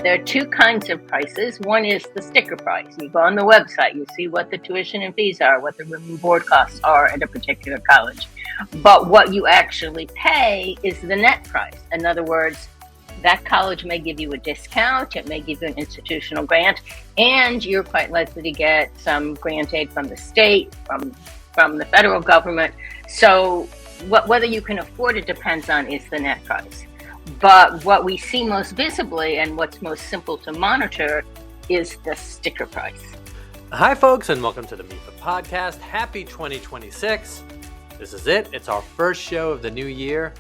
There are two kinds of prices. One is the sticker price. You go on the website, you see what the tuition and fees are, what the room and board costs are at a particular college. But what you actually pay is the net price. In other words, that college may give you a discount, it may give you an institutional grant, and you're quite likely to get some grant aid from the state, from the federal government. So whether you can afford it depends on is the net price. But what we see most visibly and what's most simple to monitor is the sticker price. Hi, folks, and welcome to the MIFA podcast. Happy 2026. This is it. It's our first show of the new year,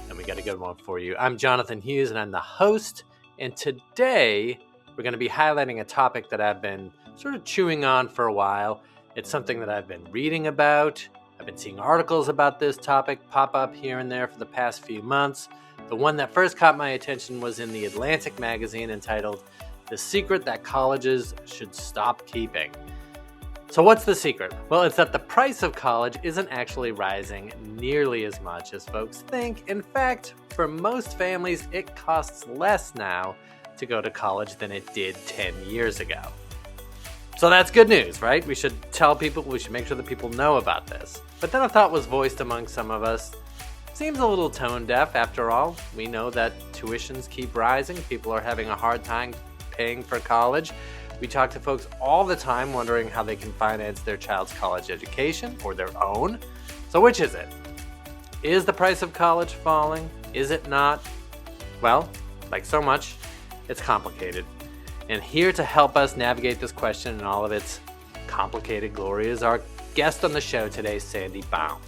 and we got a good one for you. I'm Jonathan Hughes, and I'm the host. And today, we're going to be highlighting a topic that I've been sort of chewing on for a while. It's something that I've been reading about. I've been seeing articles about this topic pop up here and there for the past few months. The one that first caught my attention was in the Atlantic magazine entitled "The Secret That Colleges Should Stop Keeping." So what's the secret? Well, it's that the price of college isn't actually rising nearly as much as folks think. In fact, for most families, it costs less now to go to college than it did 10 years ago. So that's good news, right? We should tell people, we should make sure that people know about this. But then a thought was voiced among some of us. Seems a little tone deaf after all. We know that tuitions keep rising. People are having a hard time paying for college. We talk to folks all the time wondering how they can finance their child's college education or their own. So which is it? Is the price of college falling? Is it not? Well, like so much, it's complicated. And here to help us navigate this question in all of its complicated glory is our guest on the show today, Sandy Baum.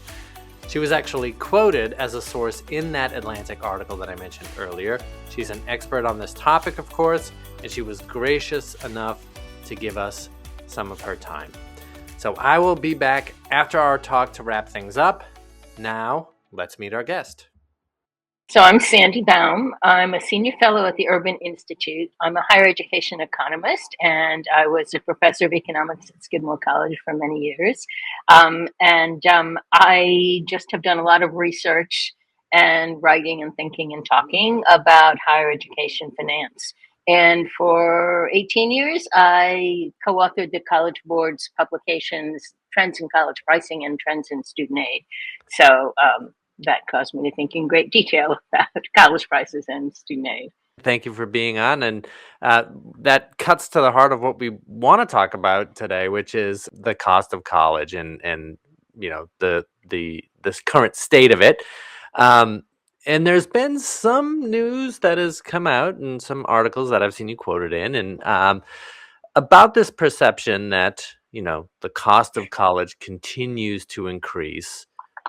She was actually quoted as a source in that Atlantic article that I mentioned earlier. She's an expert on this topic, of course, and she was gracious enough to give us some of her time. So I will be back after our talk to wrap things up. Now, let's meet our guest. So I'm Sandy Baum. I'm a senior fellow at the Urban Institute. I'm a higher education economist, and I was a professor of economics at Skidmore College for many years. I just have done a lot of research and writing and thinking and talking about higher education finance. And for 18 years, I co-authored the College Board's publications, Trends in College Pricing and Trends in Student Aid. So that caused me to think in great detail about college prices and student aid. Thank you for being on. And that cuts to the heart of what we want to talk about today, which is the cost of college and you know, this current state of it. And there's been some news that has come out and some articles that I've seen you quoted in and about this perception that, you know, the cost of college continues to increase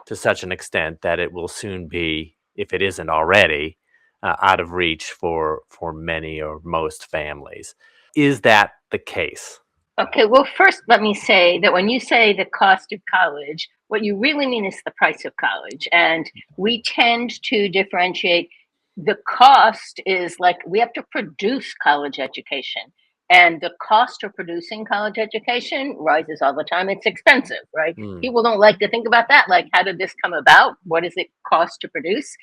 to such an extent that it will soon be, if it isn't already, out of reach for many or most families. Is that the case? Okay, well, first, let me say that when you say the cost of college, what you really mean is the price of college. And we tend to differentiate. The cost is like we have to produce college education. And the cost of producing college education rises all the time. It's expensive, right? People don't like to think about that. Like, how did this come about? What does it cost to produce?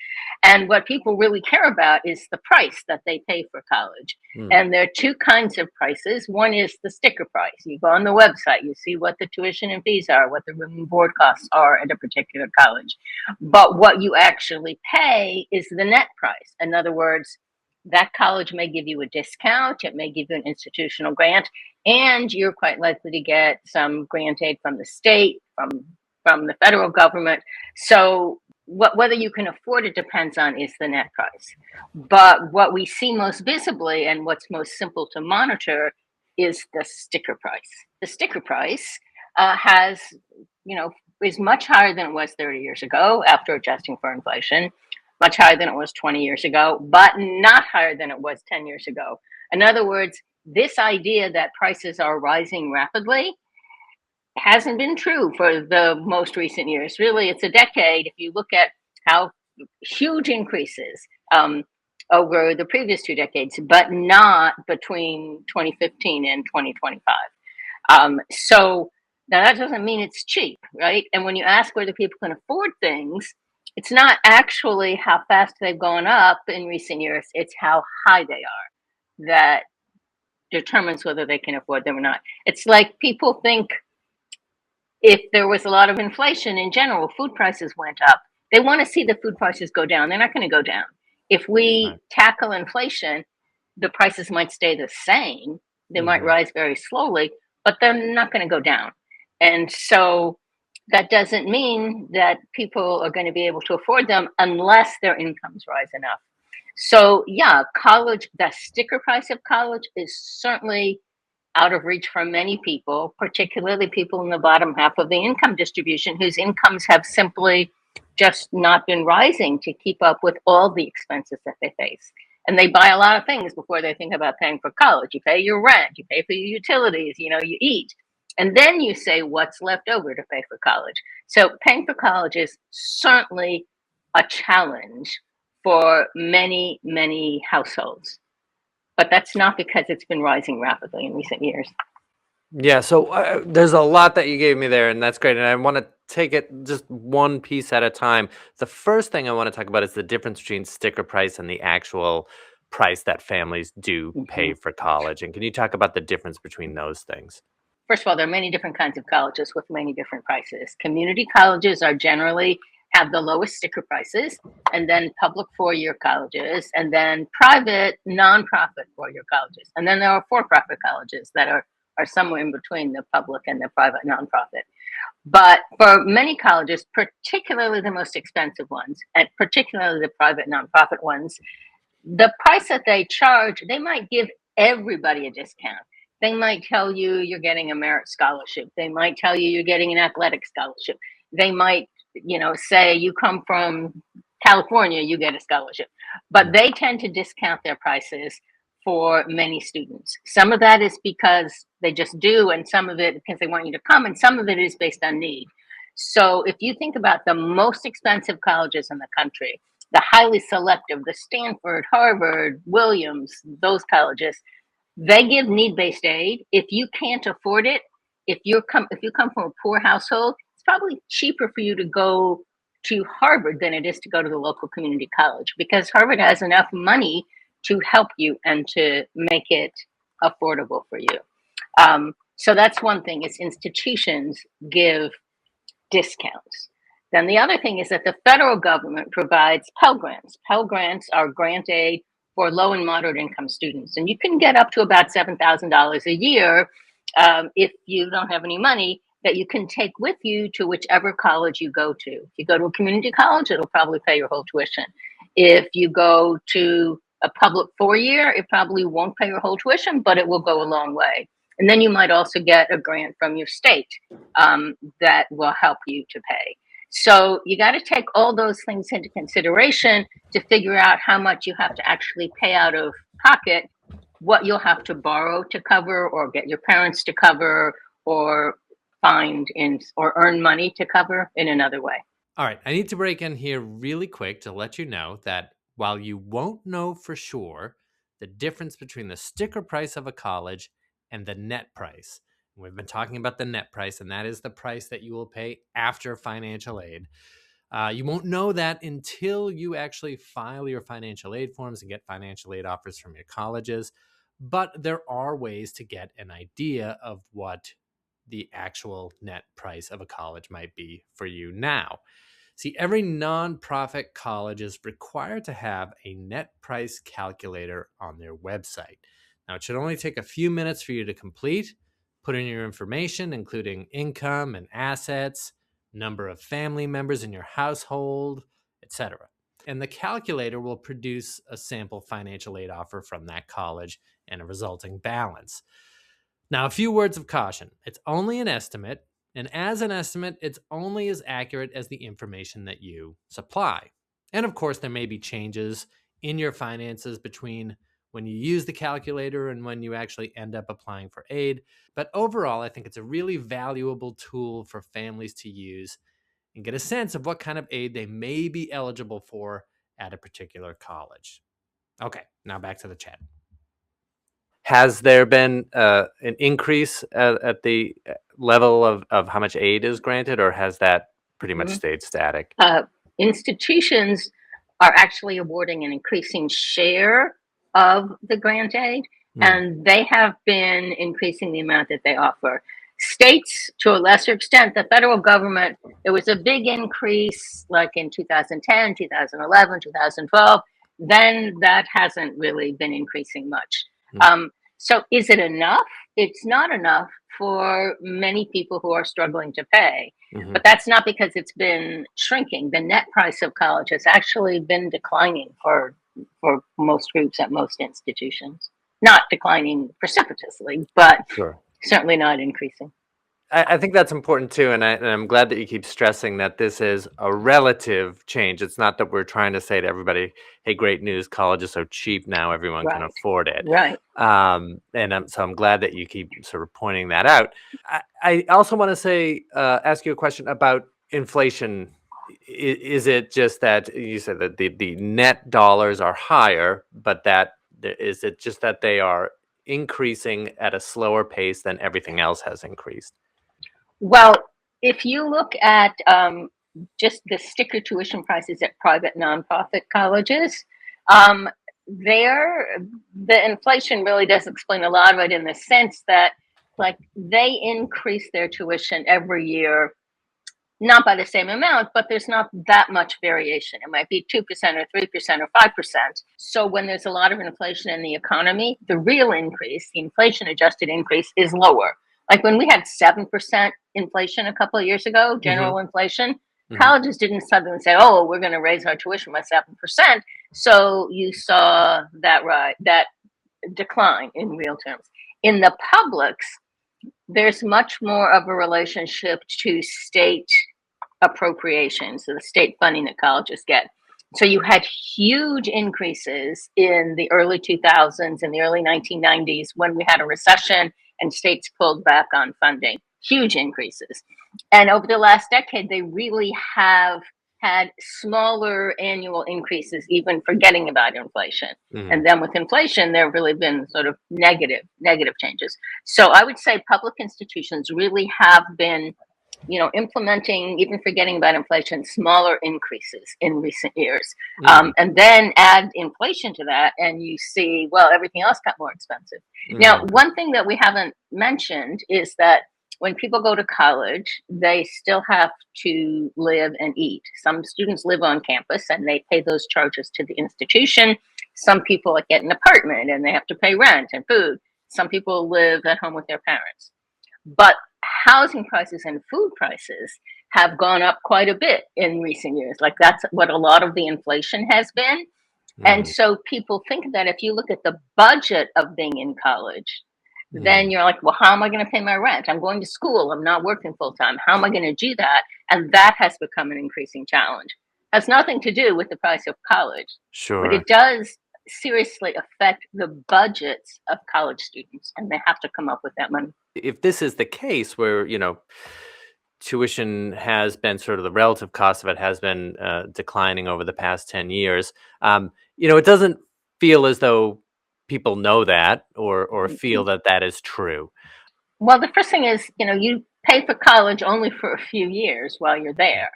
And what people really care about is the price that they pay for college. And there are two kinds of prices. One is the sticker price. You go on the website, you see what the tuition and fees are, what the room and board costs are at a particular college. But what you actually pay is the net price. In other words, that college may give you a discount, it may give you an institutional grant, and you're quite likely to get some grant aid from the state, from the federal government. So whether you can afford it depends on is the net price. But what we see most visibly and what's most simple to monitor is the sticker price. The sticker price is much higher than it was 30 years ago after adjusting for inflation. Much higher than it was 20 years ago, but not higher than it was 10 years ago. In other words, this idea that prices are rising rapidly hasn't been true for the most recent years. Really, it's a decade. If you look at how huge increases over the previous 2 decades, but not between 2015 and 2025. So now that doesn't mean it's cheap, right? And when you ask whether people can afford things, it's not actually how fast they've gone up in recent years, it's how high they are. that determines whether they can afford them or not. It's like people think if there was a lot of inflation in general, food prices went up. They want to see the food prices go down. They're not going to go down. If Right. we tackle inflation, the prices might stay the same. They might Mm-hmm. rise very slowly, but they're not going to go down. And so that doesn't mean that people are going to be able to afford them unless their incomes rise enough. So, yeah, college, the sticker price of college is certainly out of reach for many people, particularly people in the bottom half of the income distribution whose incomes have simply just not been rising to keep up with all the expenses that they face. And they buy a lot of things before they think about paying for college. You pay your rent, you pay for your utilities, you eat. And then you say what's left over to pay for college. So paying for college is certainly a challenge for many, many households. But that's not because it's been rising rapidly in recent years. Yeah, so there's a lot that you gave me there, and that's great. And I want to take it just one piece at a time. The first thing I want to talk about is the difference between sticker price and the actual price that families do pay Mhm. for college. And can you talk about the difference between those things? First of all, there are many different kinds of colleges with many different prices. Community colleges are generally have the lowest sticker prices, and then public four-year colleges, and then private nonprofit four-year colleges. And then there are for-profit colleges that are somewhere in between the public and the private nonprofit. But for many colleges, particularly the most expensive ones, and particularly the private nonprofit ones, the price that they charge, they might give everybody a discount. They might tell you you're getting a merit scholarship. They might tell you you're getting an athletic scholarship. They might, say you come from California, you get a scholarship. But they tend to discount their prices for many students. Some of that is because they just do, and some of it because they want you to come, and some of it is based on need. So if you think about the most expensive colleges in the country, the highly selective, the Stanford, Harvard, Williams, those colleges, they give need-based aid. If you can't afford it, if you come from a poor household, it's probably cheaper for you to go to Harvard than it is to go to the local community college because Harvard has enough money to help you and to make it affordable for you. So that's one thing is institutions give discounts. Then the other thing is that the federal government provides Pell Grants. Pell Grants are grant aid for low and moderate income students. And you can get up to about $7,000 a year if you don't have any money that you can take with you to whichever college you go to. If you go to a community college, it'll probably pay your whole tuition. If you go to a public four-year, it probably won't pay your whole tuition, but it will go a long way. And then you might also get a grant from your state that will help you to pay. So you got to take all those things into consideration to figure out how much you have to actually pay out of pocket, what you'll have to borrow to cover or get your parents to cover or find in or earn money to cover in another way. All right, I need to break in here really quick to let you know that while you won't know for sure the difference between the sticker price of a college and the net price, and we've been talking about the net price, and that is the price that you will pay after financial aid. You won't know that until you actually file your financial aid forms and get financial aid offers from your colleges. But there are ways to get an idea of what the actual net price of a college might be for you now. See, every nonprofit college is required to have a net price calculator on their website. Now, it should only take a few minutes for you to complete. Put in your information, including income and assets, number of family members in your household, etc. And the calculator will produce a sample financial aid offer from that college and a resulting balance. Now, a few words of caution. It's only an estimate, and as an estimate, it's only as accurate as the information that you supply. And of course, there may be changes in your finances between when you use the calculator and when you actually end up applying for aid. But overall, I think it's a really valuable tool for families to use and get a sense of what kind of aid they may be eligible for at a particular college. Okay, now back to the chat. Has there been an increase at the level of how much aid is granted, or has that pretty much Mhm. stayed static? Institutions are actually awarding an increasing share of the grant aid, Mm. and they have been increasing the amount that they offer. States, to a lesser extent, the federal government, there was a big increase like in 2010, 2011, 2012. Then that hasn't really been increasing much. Mm. So is it enough? It's not enough for many people who are struggling to pay. Hmm. But that's not because it's been shrinking. The net price of college has actually been declining for most groups at most institutions. Not declining precipitously, but Sure. certainly not increasing. I think that's important too, and I'm glad that you keep stressing that this is a relative change. It's not that we're trying to say to everybody, "Hey, great news! College is so cheap now; everyone can Right, afford it." right. So I'm glad that you keep sort of pointing that out. I also want to say, ask you a question about inflation. Is it just that you said that the net dollars are higher, but that is it just that they are increasing at a slower pace than everything else has increased? Well, if you look at just the sticker tuition prices at private nonprofit colleges, um, there the inflation really does explain a lot of it in the sense that like they increase their tuition every year, not by the same amount, but there's not that much variation. It might be 2% or 3% or 5%. So when there's a lot of inflation in the economy, the real increase, the inflation adjusted increase, is lower. Like when we had 7% inflation a couple of years ago, Hmm. general inflation, Hmm. colleges didn't suddenly say, oh, we're going to raise our tuition by 7%. So you saw that decline in real terms. In the publics, there's much more of a relationship to state appropriations, so the state funding that colleges get. So you had huge increases in the early 2000s and the early 1990s when we had a recession and states pulled back on funding. Huge increases. And over the last decade, they really have had smaller annual increases, even forgetting about inflation. Hmm. And then with inflation, there have really been sort of negative changes. So I would say public institutions really have been, implementing, even forgetting about inflation, smaller increases in recent years. Mm. And then add inflation to that, and you see, well, everything else got more expensive. Now, Mm. one thing that we haven't mentioned is that when people go to college, they still have to live and eat. Some students live on campus and they pay those charges to the institution. Some people get an apartment and they have to pay rent and food. Some people live at home with their parents. But housing prices and food prices have gone up quite a bit in recent years. Like that's what a lot of the inflation has been. And Mm. so people think that if you look at the budget of being in college, then Mm. you're like, well, how am I going to pay my rent? I'm going to school. I'm not working full time. How am I going to do that? And that has become an increasing challenge. It has nothing to do with the price of college, but Sure. it does seriously affect the budgets of college students, and they have to come up with that money. If this is the case where, tuition has been sort of the relative cost of it has been declining over the past 10 years, it doesn't feel as though people know that or feel that that is true. Well, the first thing is, you pay for college only for a few years while you're there.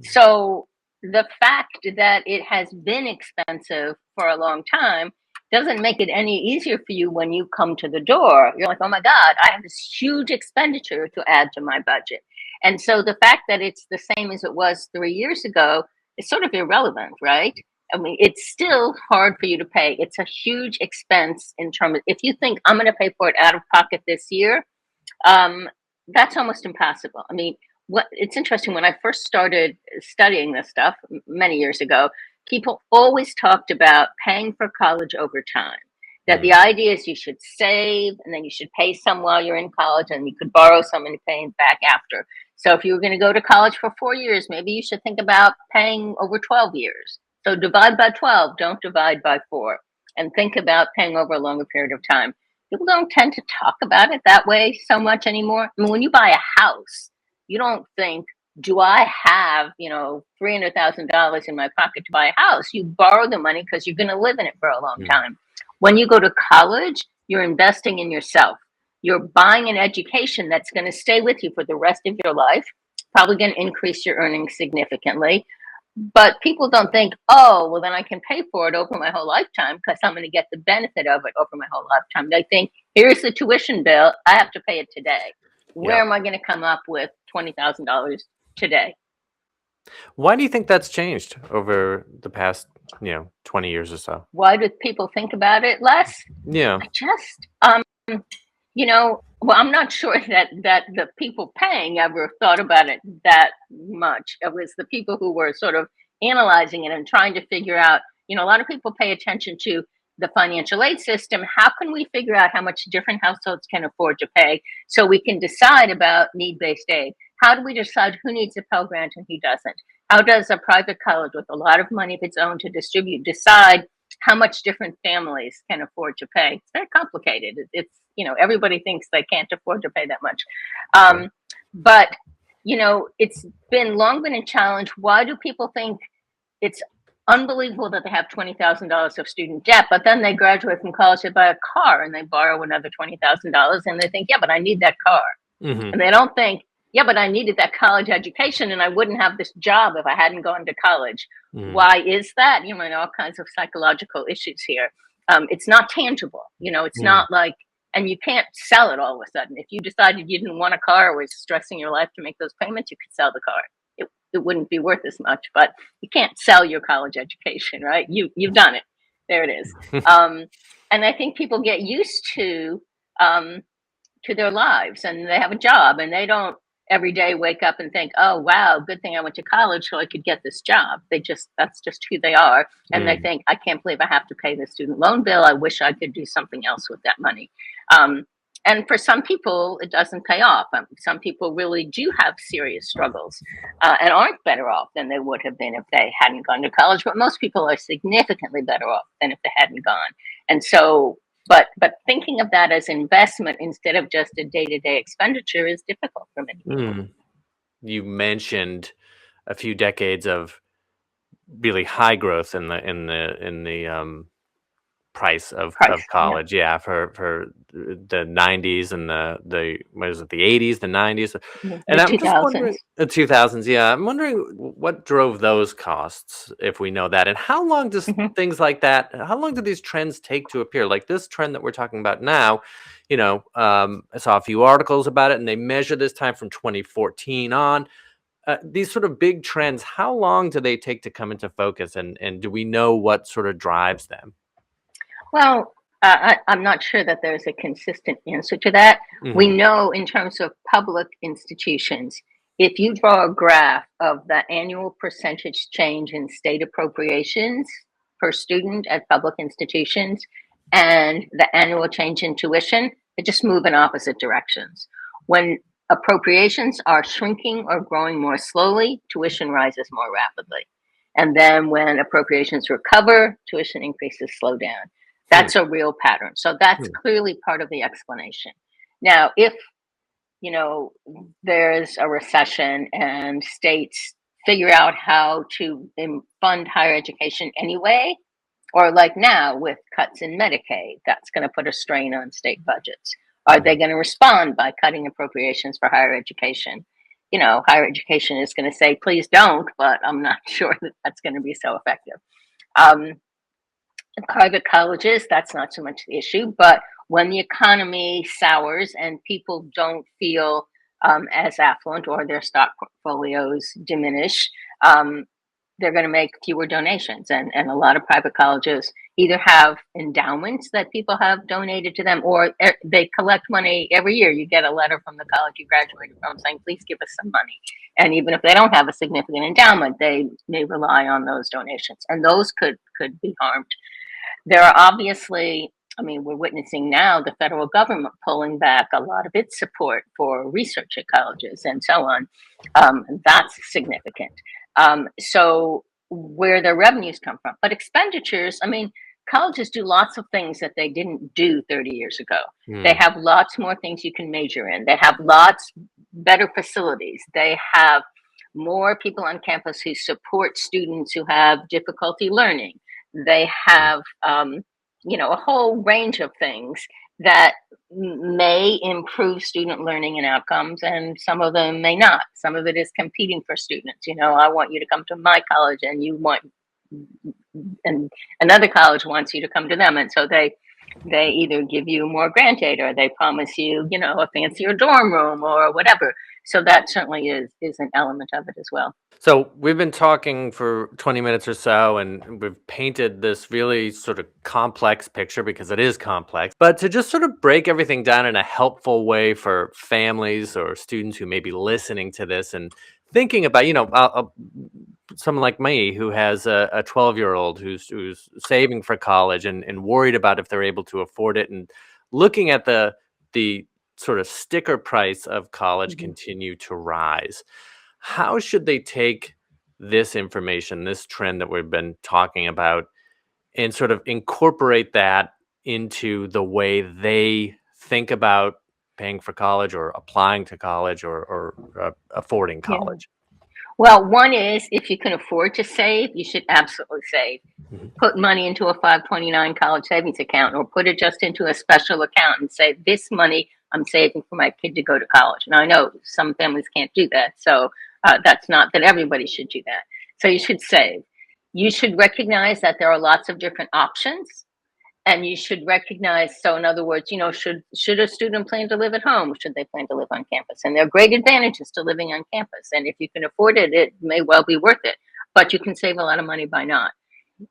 So the fact that it has been expensive for a long time doesn't make it any easier for you when you come to the door. You're like, oh my God, I have this huge expenditure to add to my budget. And so the fact that it's the same as it was 3 years ago is sort of irrelevant, right? I mean, it's still hard for you to pay. It's a huge expense in terms of if you think I'm going to pay for it out of pocket this year, um, that's almost impossible. I mean, it's interesting when I first started studying this stuff many years ago, people always talked about paying for college over time. That the Mm. idea is you should save and then you should pay some while you're in college and you could borrow some and pay it back after. So if you were going to go to college for 4 years, maybe you should think about paying over 12 years. So divide by 12, don't divide by 4, and think about paying over a longer period of time. People don't tend to talk about it that way so much anymore. I mean, when you buy a house, you don't think, do I have, $300,000 in my pocket to buy a house? You borrow the money because you're going to live in it for a long Mm. time. When you go to college, you're investing in yourself. You're buying an education that's going to stay with you for the rest of your life, probably going to increase your earnings significantly. But people don't think, oh, well, then I can pay for it over my whole lifetime because I'm going to get the benefit of it over my whole lifetime. They think, here's the tuition bill. I have to pay it today. Yeah. Where am I going to come up with $20,000 today? Why do you think that's changed over the past, 20 years or so? Why do people think about it less? Yeah. I just, well, I'm not sure that the people paying ever thought about it that much. It was the people who were sort of analyzing it and trying to figure out, a lot of people pay attention to the financial aid system. How can we figure out how much different households can afford to pay so we can decide about need-based aid? How do we decide who needs a Pell Grant and who doesn't? How does a private college with a lot of money of its own to distribute decide how much different families can afford to pay? It's very complicated. It's everybody thinks they can't afford to pay that much, Sure. but it's long been a challenge. Why do people think it's unbelievable that they have $20,000 of student debt, but then they graduate from college, they buy a car and they borrow another $20,000, and they think, yeah, but I need that car, Hmm. and they don't think, yeah, but I needed that college education and I wouldn't have this job if I hadn't gone to college. Mm. Why is that? All kinds of psychological issues here. It's not tangible. It's Mm. not like, and you can't sell it all of a sudden. If you decided you didn't want a car or was stressing your life to make those payments, you could sell the car. It wouldn't be worth as much, but you can't sell your college education, right? You've done it. There it is. Um, and I think people get used um, to their lives, and they have a job, and they don't every day wake up and think, oh wow, good thing I went to college so I could get this job. That's just who they are, and they Mm. think, I can't believe I have to pay the student loan bill. I wish I could do something else with that money. Um, and for some people it doesn't pay off. Some people really do have serious struggles, and aren't better off than they would have been if they hadn't gone to college, but most people are significantly better off than if they hadn't gone. And so, but thinking of that as investment instead of just a day-to-day expenditure is difficult for many people. Mm. You mentioned a few decades of really high growth in the price of Price, yeah. college. Yeah, for the 90s and the what is it, the 80s, the 90s. The And I'm just 2000s. wondering, the 2000s, yeah. I'm wondering what drove those costs, if we know that. And how long does Hmm. things like that, how long do these trends take to appear? Like this trend that we're talking about now, I saw a few articles about it, and they measure this time from 2014 on. These sort of big trends, how long do they take to come into focus, and do we know what sort of drives them? Well, I'm not sure that there's a consistent answer to that. We Hmm. know in terms of public institutions, if you draw a graph of the annual percentage change in state appropriations per student at public institutions and the annual change in tuition, they just move in opposite directions. When appropriations are shrinking or growing more slowly, tuition rises more rapidly. And then when appropriations recover, tuition increases slow down. Hmm. That's a real pattern. So that's Hmm. clearly part of the explanation. Now, if you know there's a recession and states figure out how to fund higher education anyway, or like now with cuts in Medicaid, that's going to put a strain on state budgets. Are they Mhm. going to respond by cutting appropriations for higher education? Higher education is going to say, please don't, but I'm not sure that that's going to be so effective. Um, Private colleges, that's not so much the issue, but when the economy sours and people don't feel as affluent, or their stock portfolios diminish, um, they're going to make fewer donations. And a lot of private colleges either have endowments that people have donated to them, or they collect money every year. You get a letter from the college you graduated from saying, please give us some money. And even if they don't have a significant endowment, they may rely on those donations. And those could be harmed. There are obviously, we're witnessing now the federal government pulling back a lot of its support for research at colleges and so on. That's significant. So where their revenues come from, but expenditures, colleges do lots of things that they didn't do 30 years ago. They Mm. have lots more things you can major in. They have lots better facilities. They have more people on campus who support students who have difficulty learning. They have, a whole range of things. that may improve student learning and outcomes, and some of them may not. Some of it is competing for students. I want you to come to my college, and and another college wants you to come to them, and so they either give you more grant aid, or they promise you, a fancier dorm room or whatever. So that certainly is an element of it as well. So we've been talking for 20 minutes or so, and we've painted this really sort of complex picture because it is complex. But to just sort of break everything down in a helpful way for families or students who may be listening to this and thinking about, someone like me who has a 12-year-old who's saving for college and worried about if they're able to afford it, and looking at the sort of sticker price of college Mm-hmm. continue to rise. How should they take this information, this trend that we've been talking about, and sort of incorporate that into the way they think about paying for college or applying to college or affording Yeah. college? Well, one is, if you can afford to save, you should absolutely save. Mhm. Put money into a 529 college savings account, or put it just into a special account and say, this money I'm saving for my kid to go to college. Now, I know some families can't do that. So that's not that everybody should do that. So you should save. You should recognize that there are lots of different options. And you should recognize, so in other words, should a student plan to live at home? Should they plan to live on campus? And there are great advantages to living on campus. And if you can afford it, it may well be worth it. But you can save a lot of money by not.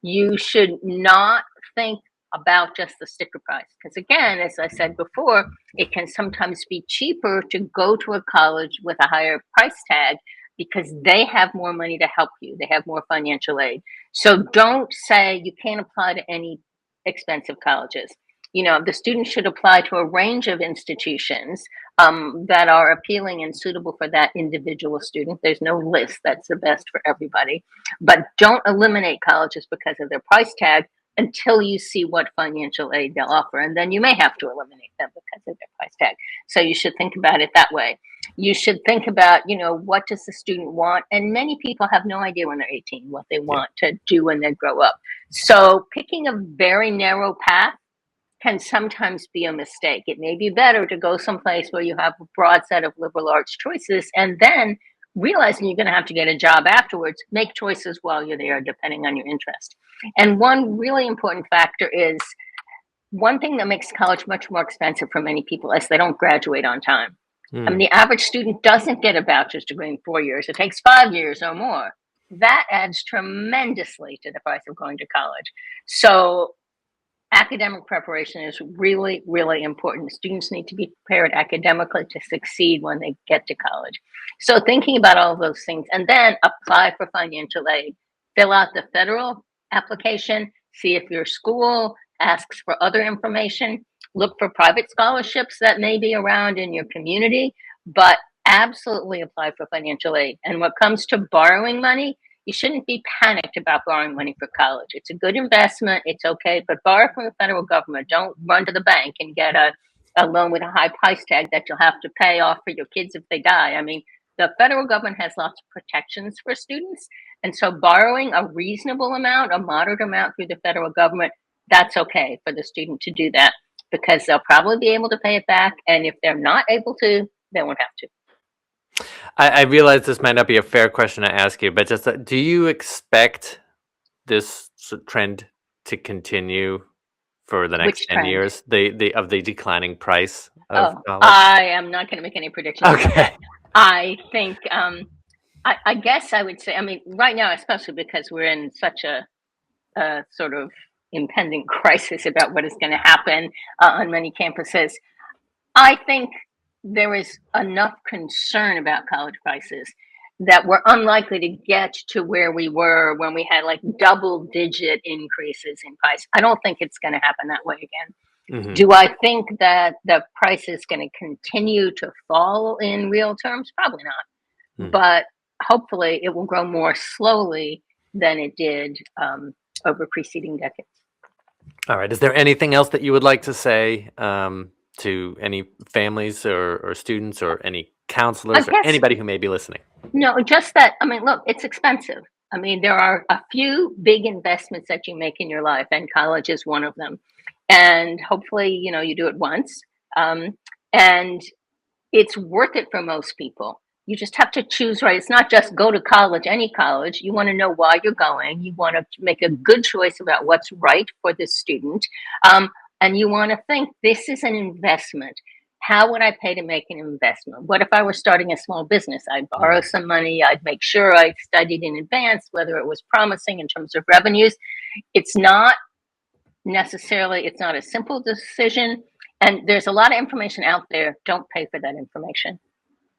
You should not think about just the sticker price, because again, as I said before, it can sometimes be cheaper to go to a college with a higher price tag because they have more money to help you. They have more financial aid. So don't say you can't apply to any expensive colleges. The student should apply to a range of institutions that are appealing and suitable for that individual student. There's no list that's the best for everybody. But don't eliminate colleges because of their price tag until you see what financial aid they'll offer. And then you may have to eliminate them because of their price tag. So you should think about it that way. You should think about, what does the student want? And many people have no idea when they're 18 what they Yeah. want to do when they grow up. So picking a very narrow path can sometimes be a mistake. It may be better to go someplace where you have a broad set of liberal arts choices, and then realizing you're going to have to get a job afterwards, make choices while you're there, depending on your interest. And one really important factor is, one thing that makes college much more expensive for many people is they don't graduate on time. I mean, Mm. the average student doesn't get a bachelor's degree in 4 years. It takes 5 years or more. That adds tremendously to the price of going to college. So academic preparation is really, really important. Students need to be prepared academically to succeed when they get to college. So thinking about all of those things, and then apply for financial aid. Fill out the federal application, see if your school asks for other information, look for private scholarships that may be around in your community, but absolutely apply for financial aid. And when it comes to borrowing money, you shouldn't be panicked about borrowing money for college. It's a good investment. It's okay, but borrow from the federal government. Don't run to the bank and get a loan with a high price tag that you'll have to pay off for your kids if they die. I mean, the federal government has lots of protections for students. And so borrowing a reasonable amount, a moderate amount through the federal government, that's okay for the student to do that, because they'll probably be able to pay it back. And if they're not able to, they won't have to. I realize this might not be a fair question to ask you, but just do you expect this trend to continue for the next Which 10 trend? years, the declining price of Oh, college? I am not going to make any predictions about that. Okay. I think, I guess I would say, I mean, right now, especially because we're in such a sort of impending crisis about what is going to happen on many campuses, I think there is enough concern about college prices that we're unlikely to get to where we were when we had like double-digit increases in price. I don't think it's going to happen that way again. Mhm. Do I think that the price is going to continue to fall in real terms? Probably not. Mm. But hopefully it will grow more slowly than it did over preceding decades. All right. Is there anything else that you would like to say to any families or students or any I counselors or guess, anybody who may be listening? no, just that, I mean, look, it's expensive. I mean, there are a few big investments that you make in your life, and college is one of them. and hopefully, you do it once. And it's worth it for most people. You just have to choose right. It's not just go to college, any college. You want to know why you're going. You want to make a good choice about what's right for the student. Um, and you want to think this is an investment. How would I pay to make an investment? What if I were starting a small business? I'd borrow some money. I'd make sure I studied in advance, whether it was promising in terms of revenues. It's not it's not a simple decision. And there's a lot of information out there. Don't pay for that information.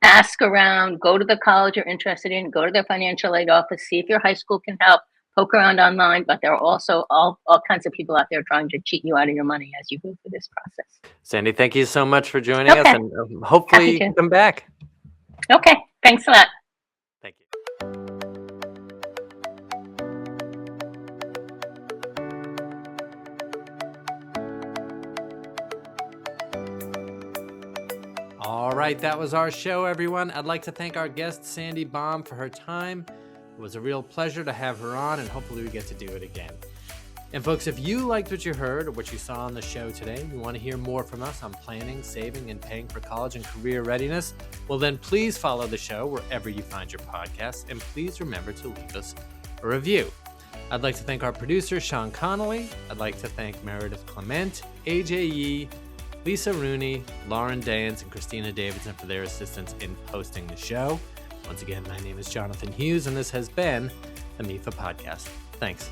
Ask around, go to the college you're interested in, go to their financial aid office, see if your high school can help, poke around online. But there are also all kinds of people out there trying to cheat you out of your money as you go through this process. Sandy, thank you so much for joining us, and hopefully you can come back. Okay, thanks a lot. Thank you. All right, that was our show, everyone. I'd like to thank our guest, Sandy Baum, for her time. It was a real pleasure to have her on, and hopefully we get to do it again. And folks, if you liked what you heard or what you saw on the show today, you want to hear more from us on planning, saving, and paying for college and career readiness, well then please follow the show wherever you find your podcasts, and please remember to leave us a review. I'd like to thank our producer, Sean Connolly. I'd like to thank Meredith Clement, AJ Yee, Lisa Rooney, Lauren Dance, and Christina Davidson for their assistance in posting the show. Once again, my name is Jonathan Hughes, and this has been the MIFA Podcast. Thanks.